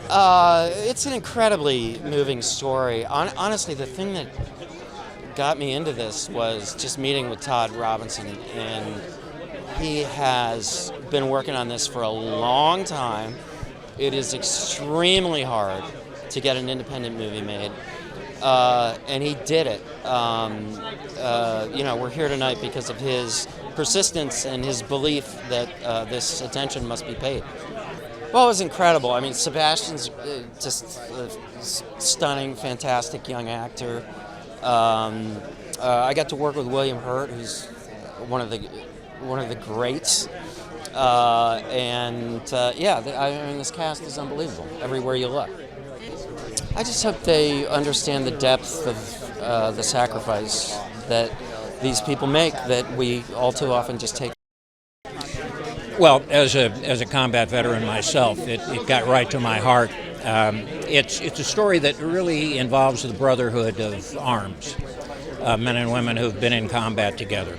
It's an incredibly moving story. Honestly, the thing that got me into this was just meeting with Todd Robinson, and he has been working on this for a long time. It is extremely hard to get an independent movie made, and he did it. We're here tonight because of his persistence and his belief that this attention must be paid. Well, it was incredible. I mean, Sebastian's just a stunning, fantastic young actor. I got to work with William Hurt, who's one of the greats. This cast is unbelievable everywhere you look. I just hope they understand the depth of the sacrifice that these people make that we all too often just take. Well, as a combat veteran myself, it got right to my heart. It's a story that really involves the brotherhood of arms, men and women who've been in combat together,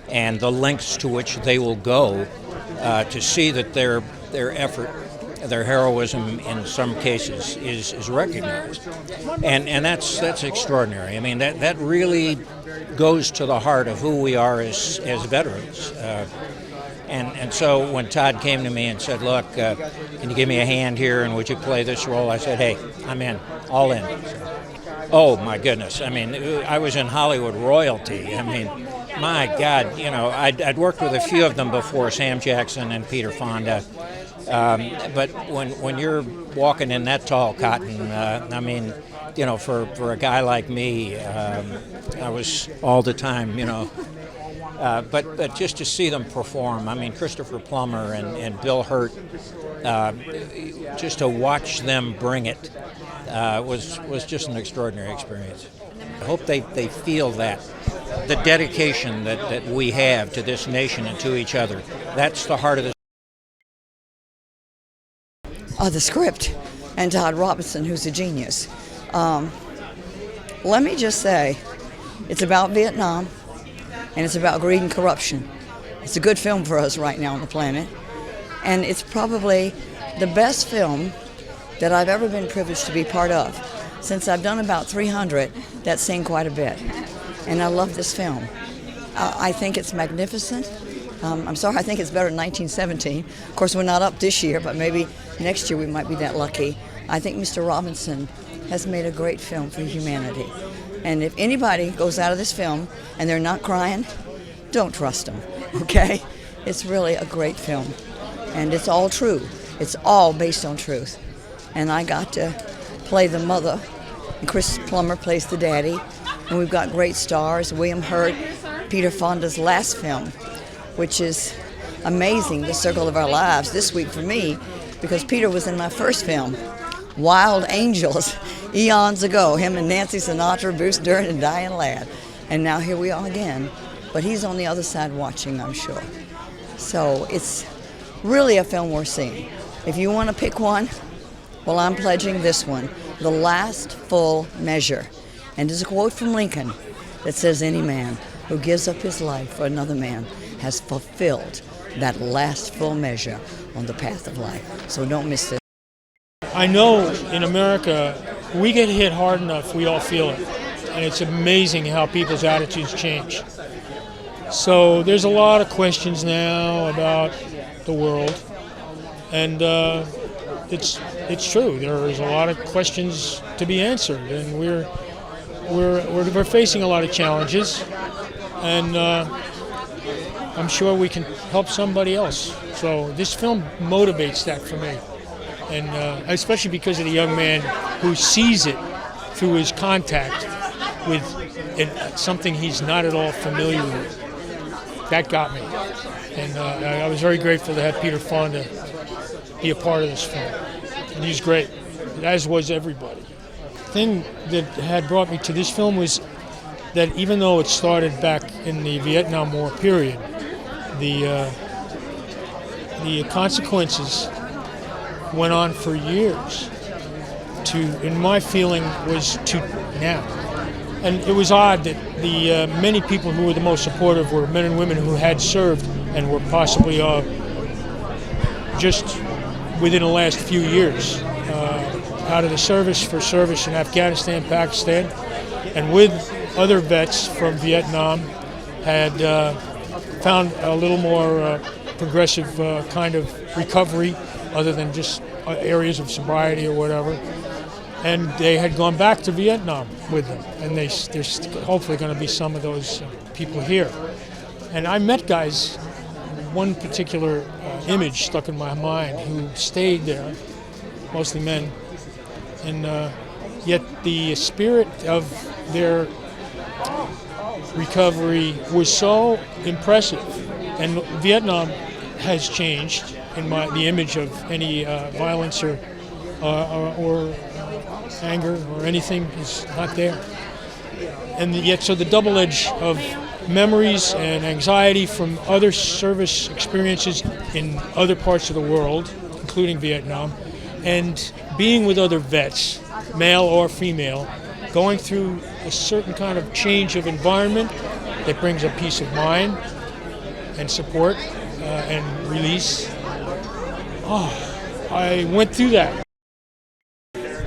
and the lengths to which they will go to see that their effort, their heroism in some cases is recognized, and that's extraordinary. I mean, that really goes to the heart of who we are as veterans. And so when Todd came to me and said, look, can you give me a hand here and would you play this role? I said, hey, I'm in, all in. So, oh, my goodness. I mean, I was in Hollywood royalty. I mean, my God, I'd worked with a few of them before, Sam Jackson and Peter Fonda. But when you're walking in that tall cotton, for a guy like me, I was all the time, But just to see them perform, I mean, Christopher Plummer and Bill Hurt, just to watch them bring it was just an extraordinary experience. I hope they feel that, the dedication that we have to this nation and to each other. That's the heart of the script, and Todd Robinson, who's a genius. Let me just say, it's about Vietnam. And it's about greed and corruption. It's a good film for us right now on the planet. And it's probably the best film that I've ever been privileged to be part of. Since I've done about 300, that's saying quite a bit. And I love this film. I think it's magnificent. I think it's better than 1917. Of course, we're not up this year, but maybe next year we might be that lucky. I think Mr. Robinson has made a great film for humanity. And if anybody goes out of this film and they're not crying, don't trust them, okay? It's really a great film. And it's all true. It's all based on truth. And I got to play the mother, and Chris Plummer plays the daddy. And we've got great stars, William Hurt, Peter Fonda's last film, which is amazing, The Circle of Our Lives, this week for me, because Peter was in my first film, Wild Angels, eons ago, him and Nancy Sinatra, Bruce Dern, and Diane Ladd. And now here we are again. But he's on the other side watching, I'm sure. So it's really a film worth seeing. If you want to pick one, well, I'm pledging this one, The Last Full Measure. And there's a quote from Lincoln that says, any man who gives up his life for another man has fulfilled that last full measure on the path of life. So don't miss this. I know in America, we get hit hard enough, we all feel it. And it's amazing how people's attitudes change. So there's a lot of questions now about the world. And it's true. There is a lot of questions to be answered. And we're facing a lot of challenges. And I'm sure we can help somebody else. So this film motivates that for me. And especially because of the young man who sees it through his contact with something he's not at all familiar with. That got me. And I was very grateful to have Peter Fonda be a part of this film. And he's great, as was everybody. The thing that had brought me to this film was that even though it started back in the Vietnam War period, the consequences went on for years in my feeling, was to now. And it was odd that the many people who were the most supportive were men and women who had served and were possibly just within the last few years out of the service for service in Afghanistan, Pakistan, and with other vets from Vietnam had found a little more progressive kind of recovery other than just areas of sobriety or whatever. And they had gone back to Vietnam with them. And there's hopefully going to be some of those people here. And I met guys, one particular image stuck in my mind, who stayed there, mostly men. And yet the spirit of their recovery was so impressive. And Vietnam has changed in the image of any violence or anger or anything is not there. And yet, so the double edge of memories and anxiety from other service experiences in other parts of the world, including Vietnam, and being with other vets, male or female, going through a certain kind of change of environment that brings a peace of mind and support and release. Oh, I went through that.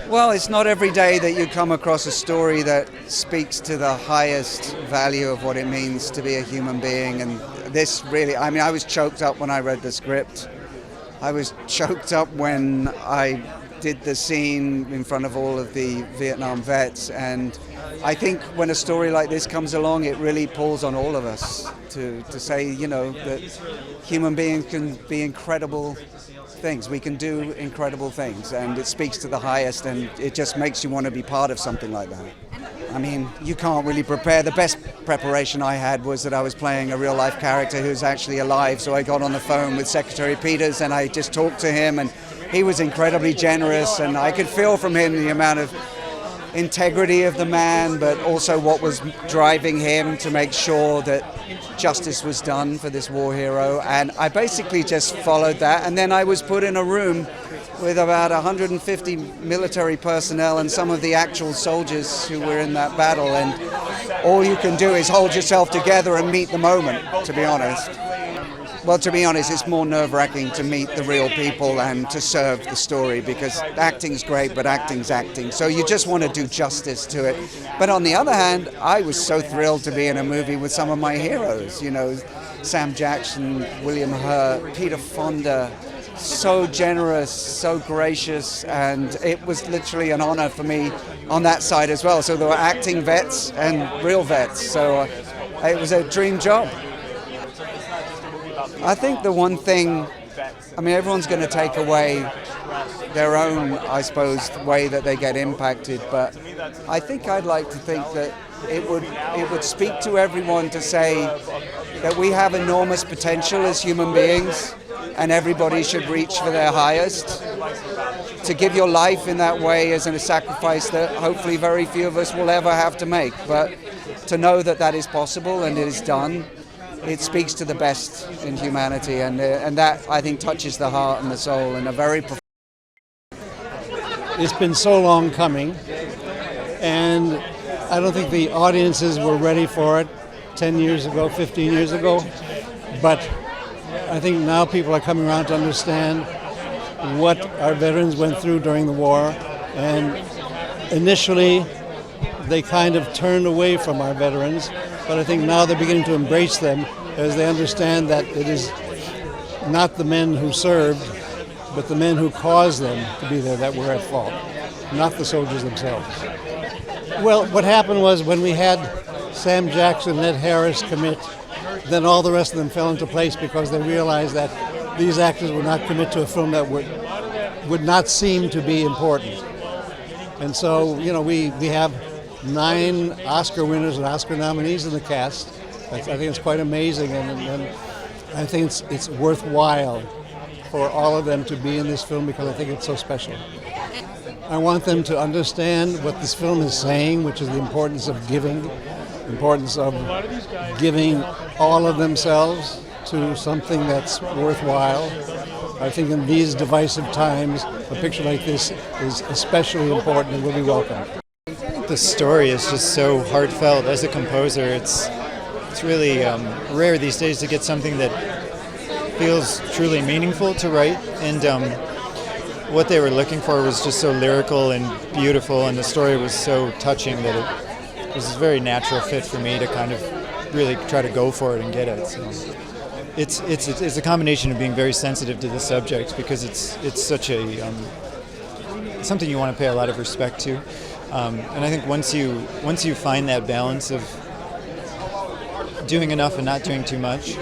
Well, it's not every day that you come across a story that speaks to the highest value of what it means to be a human being. And this really, I mean, I was choked up when I read the script. I was choked up when I did the scene in front of all of the Vietnam vets. And I think when a story like this comes along, it really pulls on all of us to say, you know, that human beings can be incredible things. We can do incredible things, and it speaks to the highest, and it just makes you want to be part of something like that. I mean, you can't really prepare. The best preparation I had was that I was playing a real-life character who's actually alive, so I got on the phone with Secretary Peters, and I just talked to him, and he was incredibly generous, and I could feel from him the amount of integrity of the man, but also what was driving him to make sure that justice was done for this war hero. And I basically just followed that, and then I was put in a room with about 150 military personnel and some of the actual soldiers who were in that battle, and all you can do is hold yourself together and meet the moment, to be honest. Well, to be honest, it's more nerve-wracking to meet the real people and to serve the story, because acting's great, but acting's acting. So you just want to do justice to it. But on the other hand, I was so thrilled to be in a movie with some of my heroes, you know, Sam Jackson, William Hurt, Peter Fonda, so generous, so gracious, and it was literally an honor for me on that side as well. So there were acting vets and real vets, so it was a dream job. I think the one thing, I mean, everyone's going to take away their own, I suppose, way that they get impacted, but I think I'd like to think that it would speak to everyone to say that we have enormous potential as human beings, and everybody should reach for their highest. To give your life in that way is a sacrifice that hopefully very few of us will ever have to make, but to know that that is possible and it is done, it speaks to the best in humanity, and that, I think, touches the heart and the soul in a very profound. It's been so long coming, and I don't think the audiences were ready for it 10 years ago, 15 years ago, but I think now people are coming around to understand what our veterans went through during the war, and initially they kind of turned away from our veterans, but I think now they're beginning to embrace them as they understand that it is not the men who served, but the men who caused them to be there that were at fault, not the soldiers themselves. Well, what happened was when we had Sam Jackson and Ed Harris commit, then all the rest of them fell into place because they realized that these actors would not commit to a film that would not seem to be important. And so, you know, we have 9 Oscar winners and Oscar nominees in the cast. I think it's quite amazing, and I think it's worthwhile for all of them to be in this film because I think it's so special. I want them to understand what this film is saying, which is the importance of giving, the importance of giving all of themselves to something that's worthwhile. I think in these divisive times, a picture like this is especially important and will be welcomed. The story is just so heartfelt. As a composer, it's really rare these days to get something that feels truly meaningful to write, and what they were looking for was just so lyrical and beautiful, and the story was so touching that it was a very natural fit for me to kind of really try to go for it and get it. So it's a combination of being very sensitive to the subject, because it's such a something you want to pay a lot of respect to, and I think once you find that balance of doing enough and not doing too much,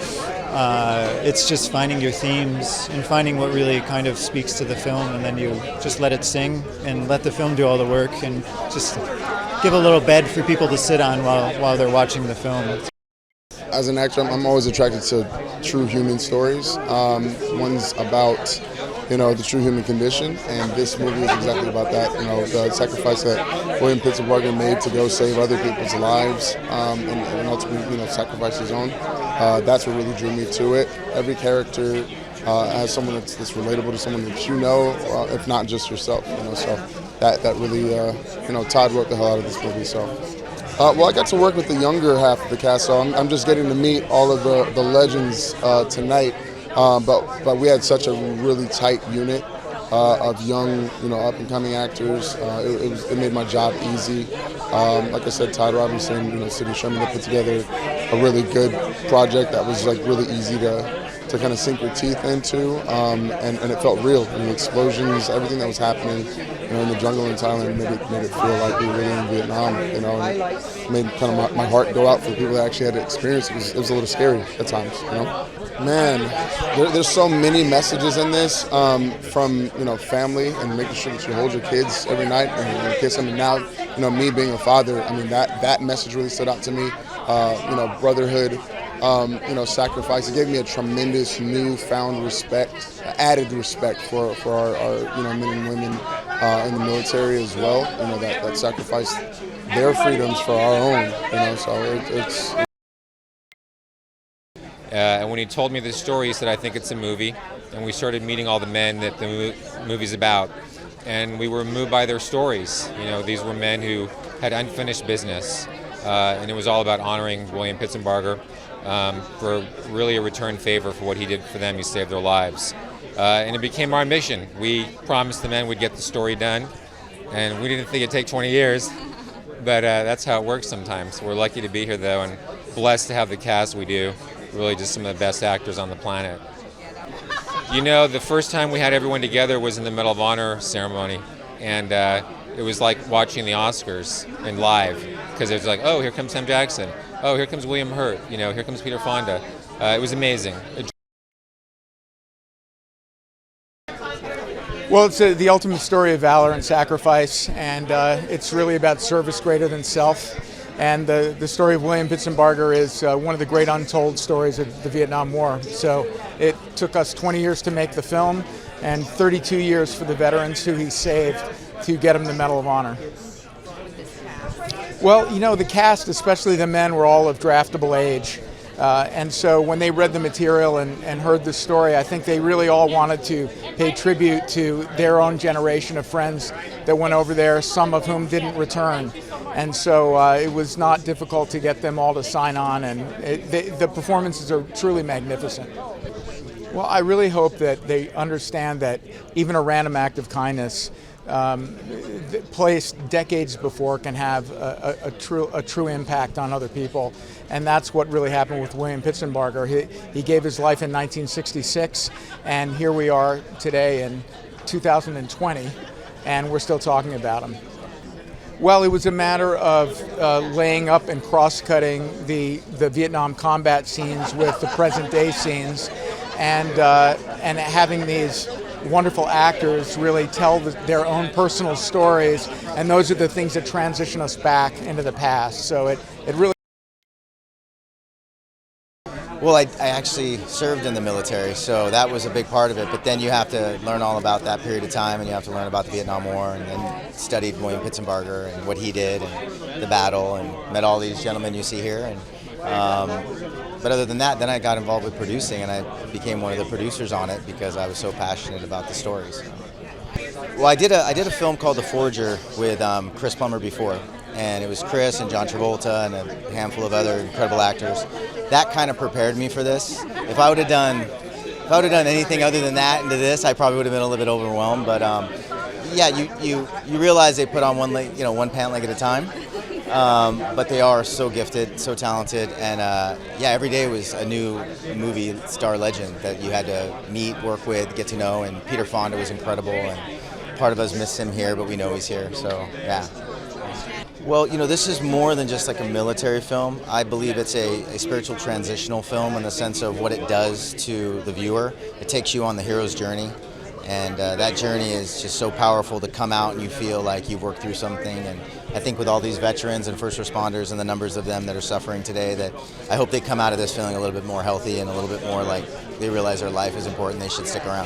it's just finding your themes and finding what really kind of speaks to the film, and then you just let it sing and let the film do all the work, and just give a little bed for people to sit on while they're watching the film. As an actor, I'm always attracted to true human stories. One's about, the true human condition, and this movie is exactly about that. The sacrifice that William Pitsenbarger made to go save other people's lives, and ultimately, sacrifice his own. That's what really drew me to it. Every character has someone that's relatable to someone that you know, if not just yourself. So that really, Todd wrote the hell out of this movie. So. Well, I got to work with the younger half of the cast, so I'm just getting to meet all of the legends tonight. But we had such a really tight unit of young, up-and-coming actors. It made my job easy. Like I said, Todd Robinson, Sidney Sherman, they put together a really good project that was really easy to kind of sink your teeth into, and it felt real. The explosions, everything that was happening, in the jungle in Thailand made it feel like we were really in Vietnam. And made kind of my heart go out for people that actually had to experience it. It was a little scary at times. Man, there's so many messages in this, from family and making sure that you hold your kids every night and kiss them. And now, me being a father, that message really stood out to me. Brotherhood. Sacrifice. It gave me a tremendous newfound respect, added respect for our men and women in the military as well. That sacrificed their freedoms for our own. So it's. And when he told me this story, he said, "I think it's a movie." And we started meeting all the men that the movie's about, and we were moved by their stories. These were men who had unfinished business, and it was all about honoring William Pitsenbarger. For really a return favor for what he did for them. He saved their lives. And it became our mission. We promised the men we'd get the story done, and we didn't think it'd take 20 years, but that's how it works sometimes. We're lucky to be here, though, and blessed to have the cast we do. Really just some of the best actors on the planet. The first time we had everyone together was in the Medal of Honor ceremony, and it was like watching the Oscars in live, because it was like, oh, here comes Sam Jackson. Oh, here comes William Hurt. Here comes Peter Fonda. It was amazing. Well, it's the ultimate story of valor and sacrifice, and it's really about service greater than self. And the story of William Pitsenbarger is one of the great untold stories of the Vietnam War. So it took us 20 years to make the film, and 32 years for the veterans who he saved to get him the Medal of Honor. Well, the cast, especially the men, were all of draftable age. And so when they read the material and heard the story, I think they really all wanted to pay tribute to their own generation of friends that went over there, some of whom didn't return. And so it was not difficult to get them all to sign on, and the performances are truly magnificent. Well, I really hope that they understand that even a random act of kindness placed decades before can have a true impact on other people, and that's what really happened with William Pitsenbarger. He gave his life in 1966, and here we are today in 2020, and we're still talking about him. Well, it was a matter of laying up and cross-cutting the Vietnam combat scenes with the present-day scenes, and having these wonderful actors really tell their own personal stories, and those are the things that transition us back into the past. So it really. Well, I actually served in the military, so that was a big part of it. But then you have to learn all about that period of time, and you have to learn about the Vietnam War, and then studied William Pitsenbarger and what he did, and the battle, and met all these gentlemen you see here. And but other than that, then I got involved with producing, and I became one of the producers on it because I was so passionate about the stories. Well, I did a film called The Forger with Chris Plummer before, and it was Chris and John Travolta and a handful of other incredible actors. That kind of prepared me for this. If I would have done if I would have done anything other than that into this, I probably would have been a little bit overwhelmed. But yeah, you realize they put on one leg, one pant leg at a time. But they are so gifted, so talented, and yeah, every day was a new movie star legend that you had to meet, work with, get to know. And Peter Fonda was incredible, and part of us miss him here, but we know he's here. So yeah. Well, this is more than just like a military film. I believe it's a spiritual transitional film in the sense of what it does to the viewer. It takes you on the hero's journey, and that journey is just so powerful to come out and you feel like you've worked through something. And I think with all these veterans and first responders and the numbers of them that are suffering today, that I hope they come out of this feeling a little bit more healthy and a little bit more like they realize their life is important, they should stick around.